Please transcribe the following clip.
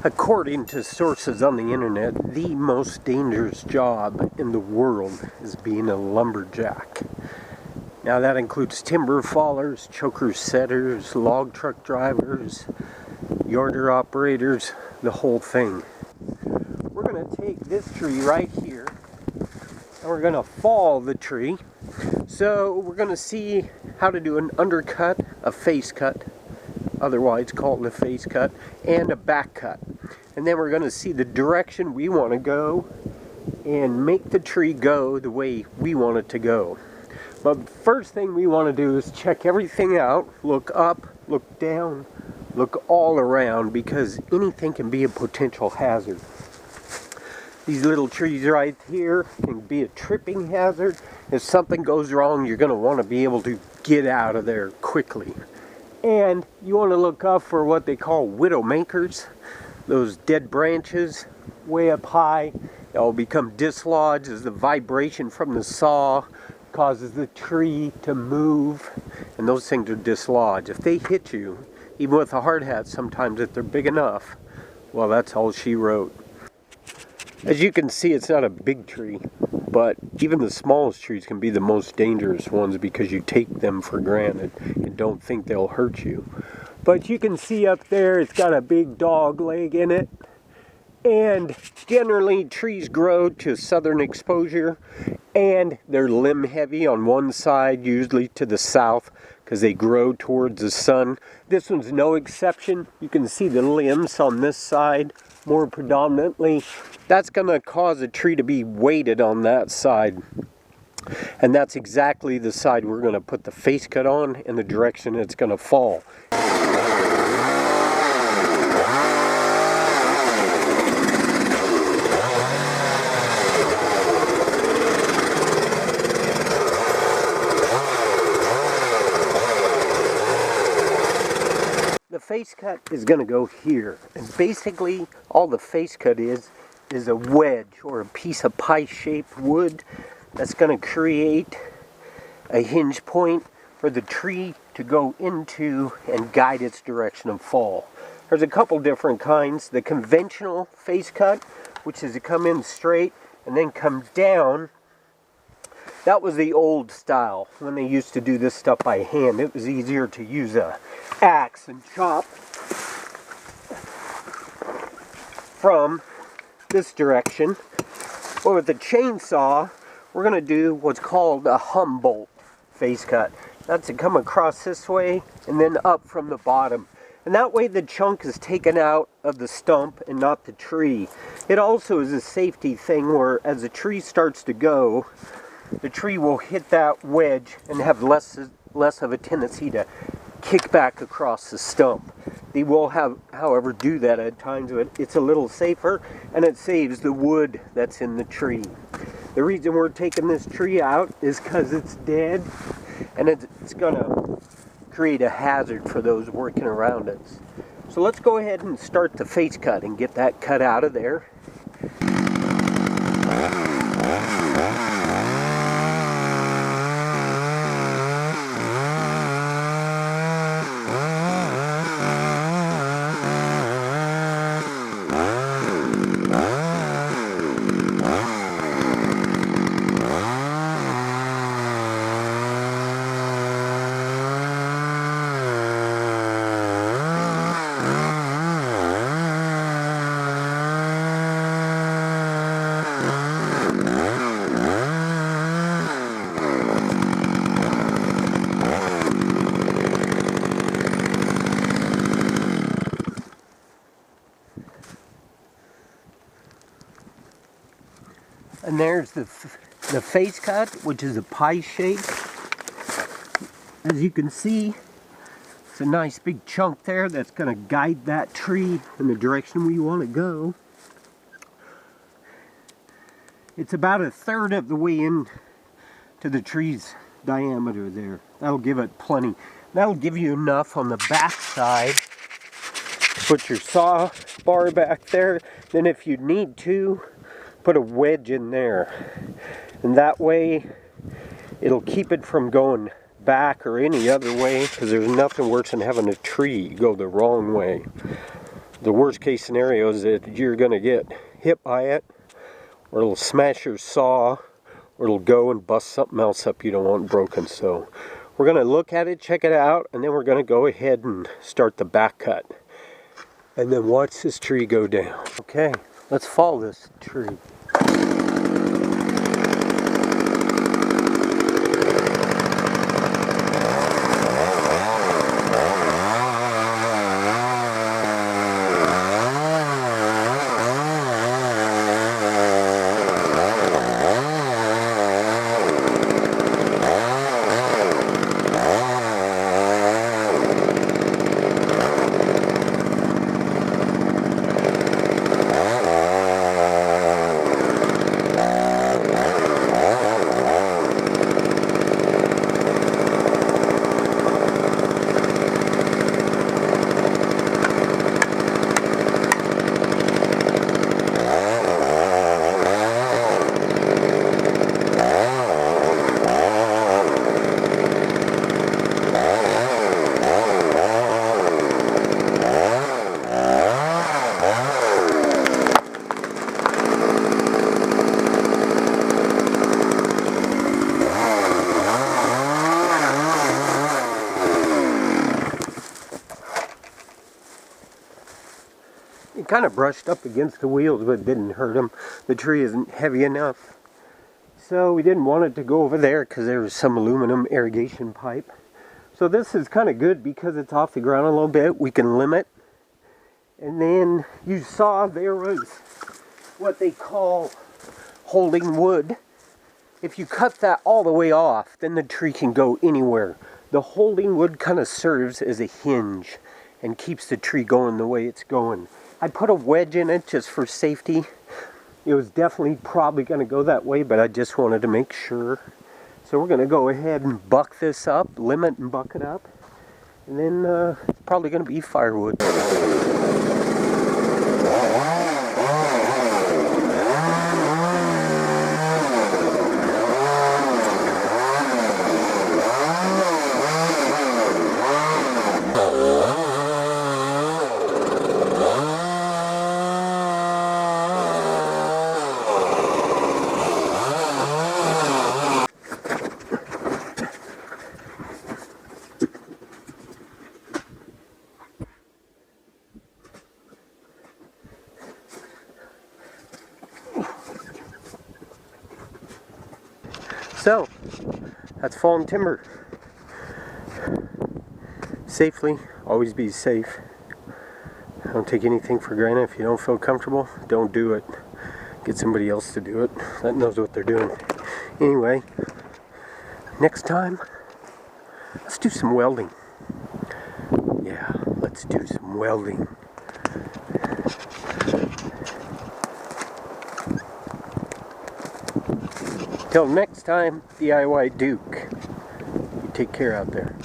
According to sources on the internet, the most dangerous job in the world is being a lumberjack. Now that includes timber fallers, choker setters, log truck drivers, yarder operators, the whole thing. We're going to take this tree right here and we're going to fall the tree. So we're going to see how to do an undercut, a face cut, otherwise called a face cut, and a back cut. And then we're going to see the direction we want to go and make the tree go the way we want it to go. But first thing we want to do is check everything out, look up, look down, look all around, because anything can be a potential hazard. These little trees right here can be a tripping hazard. If something goes wrong, you're going to want to be able to get out of there quickly. And you want to look up for what they call widowmakers, those dead branches way up high. They'll become dislodged as the vibration from the saw causes the tree to move, and those things are dislodged. If they hit you, even with a hard hat, sometimes if they're big enough, well, that's all she wrote. As you can see, it's not a big tree, but even the smallest trees can be the most dangerous ones because you take them for granted and don't think they'll hurt you. But you can see up there, it's got a big dog leg in it. And generally, trees grow to southern exposure, and they're limb heavy on one side, usually to the south, because they grow towards the sun. This one's no exception. You can see the limbs on this side more predominantly. That's going to cause a tree to be weighted on that side. And that's exactly the side we're going to put the face cut on and the direction it's going to fall. The face cut is going to go here, and basically all the face cut is a wedge or a piece of pie-shaped wood that's going to create a hinge point for the tree to go into and guide its direction of fall. There's a couple different kinds. The conventional face cut, which is to come in straight and then come down. That was the old style when they used to do this stuff by hand. It was easier to use a axe and chop from this direction. But with the chainsaw, we're going to do what's called a Humboldt face cut. That's to come across this way and then up from the bottom. And that way the chunk is taken out of the stump and not the tree. It also is a safety thing where as the tree starts to go, the tree will hit that wedge and have less of a tendency to kick back across the stump. They will have, however, do that at times, but it's a little safer and it saves the wood that's in the tree. The reason we're taking this tree out is because it's dead and it's going to create a hazard for those working around us. So let's go ahead and start the face cut and get that cut out of there. And there's the face cut, which is a pie shape. As you can see, it's a nice big chunk there that's going to guide that tree in the direction we want to go. It's about a third of the way in to the tree's diameter there. That'll give it plenty. That'll give you enough on the back side to put your saw bar back there. Then if you need to, put a wedge in there, and that way it'll keep it from going back or any other way, because there's nothing worse than having a tree go the wrong way. The worst case scenario is that you're going to get hit by it, or it'll smash your saw, or it'll go and bust something else up you don't want broken. So we're going to look at it, check it out, and then we're going to go ahead and start the back cut. And then watch this tree go down. Okay, let's follow this tree. It kind of brushed up against the wheels, but it didn't hurt them. The tree isn't heavy enough. So we didn't want it to go over there because there was some aluminum irrigation pipe. So this is kind of good because it's off the ground a little bit. We can limit. And then you saw there was what they call holding wood. If you cut that all the way off, then the tree can go anywhere. The holding wood kind of serves as a hinge and keeps the tree going the way it's going. I put a wedge in it just for safety. It was definitely probably going to go that way, but I just wanted to make sure. So we're going to go ahead and buck this up, limit and buck it up. And then it's probably going to be firewood. So, that's fallen timber. Safely, always be safe. Don't take anything for granted. If you don't feel comfortable, don't do it. Get somebody else to do it that knows what they're doing. Anyway, next time, let's do some welding. Yeah, let's do some welding. Till next time, DIY Duke. You take care out there.